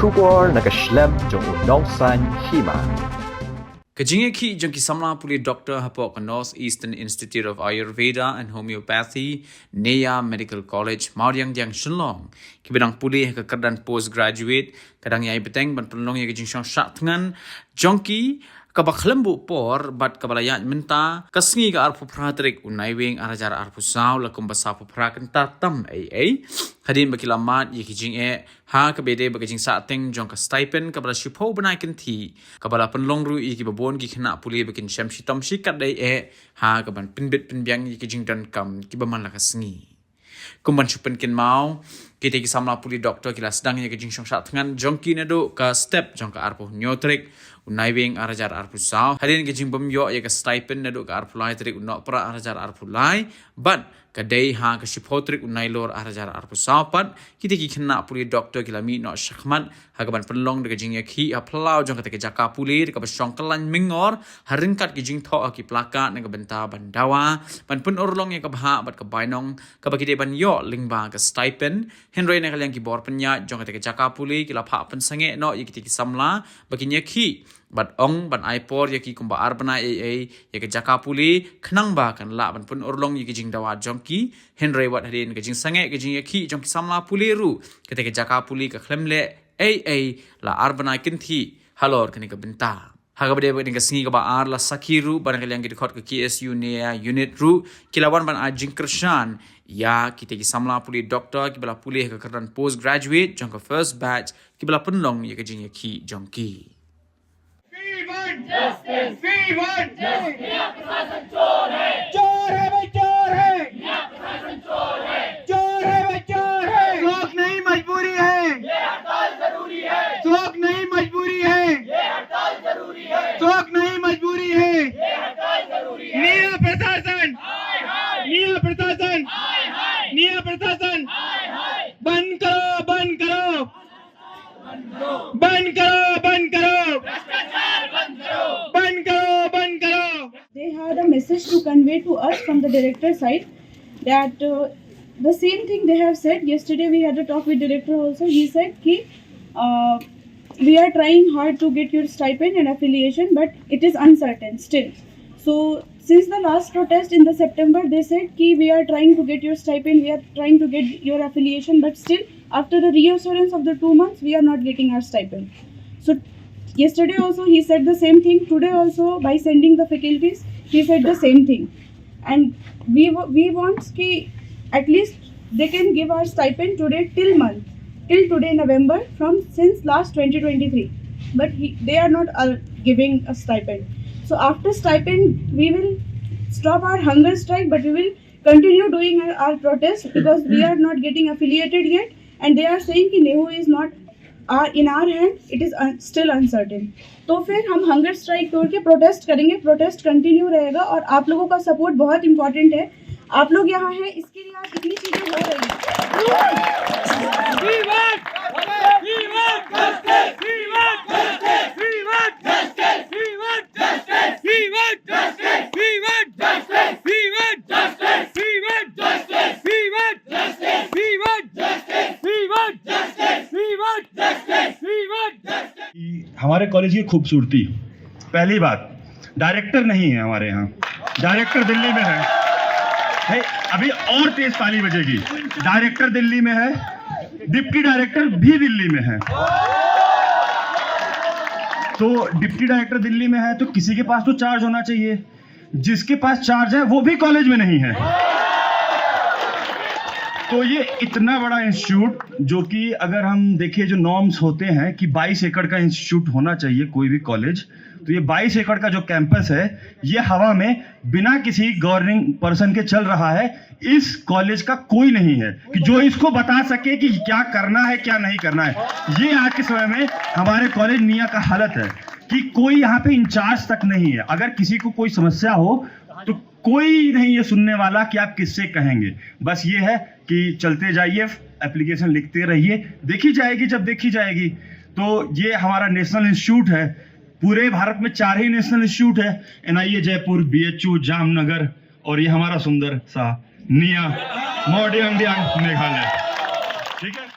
Shukor nakaslem jong unongsan Hima. Jingiakhih jong ki Samla Pule Doktor hapok North Eastern Institute of Ayurveda and Homeopathy, Neiah Medical College, Mauriang Diang Shenlong. Ki bidang Pule ke kerdan postgraduate, kadang Ïaid beteng ban penlong ya ke jingsong syak tengan jongki kabak lembu por bat kabalayat menta kasngi ka arpu pratrik unai wing arajar arpu saw la kumbasa pu prakenta tam hadin baki lamat ye kijing ha ka bede baki jing sa teng jong ka stipend kabala shipo banai kenti kabala penlong ru i ki babon ki khna Pule bakin sham shitam shikat dai ha ka ban pinbit pinbyang ye kijing dan kam ki baman la kasngi kumban chupen kin mau kita ki Samla Pule Doktor kila sedang ye kijing shong syak tengan jongki nado ka step jong ka arpu nyotrik unai wing arajar arpu saw hadin ke jimbom yo ya ka stipend nado ka arpu lai trik unok pra arajar arpu lai but kadai ha ka shipotrik unai lor arajar arpu saw pat kita ki khna Pule Doktor kila mi no shakmat ha ka ban penlong de Jingiakhih aplau jong ka te jaka Pule de ka basong kelan mingor haringkat ki jing tho ki plakat ne ka benta bandawa ban pun orlong ya ka bha bat ka bainong ka baki de ban yo lingba ka stipend henry ne kalian ki bor Pyniaid jong ka te jaka Pule kila pha pen sange no ye ki Samla baki Jingiakhih bat ong ban aipor ya ki kumba arbana ya ke jaka Pule khnang ba kan la ban pun orlong ya ki jing dawa jongki henry wat hadin ke jing sange ke Jingiakhih jongki Samla Pule ru ke te jaka Pule ka khlemle la arbana kinthi halor kani ka benta haga bade bade singi ka ba ar la sakiru ban kalian ki khot ka KSU Neiah unit ru kilawan ban ajing kershan ya kita ki Samla Pule Doktor ki bala Pule ka kerdan postgraduate jong ka first batch ki bala penlong ya ke Jingiakhih jongki Justice! We want justice! Neiah प्रशासन चोर है! चोर है भाई चोर है! Neiah प्रशासन चोर है! चोर है भाई चोर है! शौक नहीं मजबूरी है! ये हड़ताल जरूरी है! शौक नहीं मजबूरी है! ये हड़ताल जरूरी है! शौक नहीं मजबूरी है! ये हड़ताल जरूरी है! Neiah प्रशासन! हाय हाय! Neiah प्रशासन! हाय हाय! Neiah प्रशासन! हाय हाय! बंद करो बंद करो बंद करो! बंद करो बंद करो भ्रष्टाचार बंद करो! बंद करो बंद करो. They had a message to convey to us from the director side that the same thing they have said. Yesterday we had a talk with director also. He said ki we are trying hard to get your stipend and affiliation, but it is uncertain still. So since the last protest in the September, they said ki we are trying to get your stipend, we are trying to get your affiliation, but still after the reassurance of the 2 months, we are not getting our stipend. So yesterday also he said the same thing. Today also by sending the faculties, he said the same thing. And we want ki at least they can give our stipend today till today November since last 2023. But they are not giving a stipend. So after stipend, we will stop our hunger strike, but we will continue doing our protest because we are not getting affiliated yet. And they are saying कि Nehu is not in our hand, it is still uncertain. तो फिर हम hunger strike तोड़ के protest करेंगे. Protest continue रहेगा और आप लोगों का सपोर्ट बहुत इंपॉर्टेंट है. आप लोग यहाँ हैं, इसके लिए आज इतनी चीजें हो रही हैं. हमारे कॉलेज की खूबसूरती, पहली बात डायरेक्टर नहीं है हमारे यहाँ. डायरेक्टर दिल्ली में है अभी और तेज ताली बजेगी. डायरेक्टर दिल्ली में है, डिप्टी डायरेक्टर भी दिल्ली में है. तो डिप्टी डायरेक्टर दिल्ली में है तो किसी के पास तो चार्ज होना चाहिए. जिसके पास चार्ज है वो भी कॉलेज में नहीं है. तो ये इतना बड़ा इंस्टीट्यूट, जो कि अगर हम देखें जो नॉर्म्स होते हैं कि 22 एकड़ का इंस्टीट्यूट होना चाहिए कोई भी कॉलेज, तो ये 22 एकड़ का जो कैंपस है ये हवा में बिना किसी गवर्निंग पर्सन के चल रहा है. इस कॉलेज का कोई नहीं है कि जो इसको बता सके कि क्या करना है क्या नहीं करना है. ये आज के समय में हमारे कॉलेज निया का हालत है कि कोई यहाँ पे इंचार्ज तक नहीं है. अगर किसी को कोई समस्या हो तो कोई नहीं है सुनने वाला कि आप किससे कहेंगे. बस ये है कि चलते जाइए, एप्लीकेशन लिखते रहिए, देखी जाएगी जब देखी जाएगी. तो ये हमारा नेशनल इंस्टीट्यूट है. पूरे भारत में 4 ही नेशनल इंस्टीट्यूट है, NIA जयपुर, BHU जामनगर और ये हमारा सुंदर सा निया मॉडर्न मेघालय. ठीक है.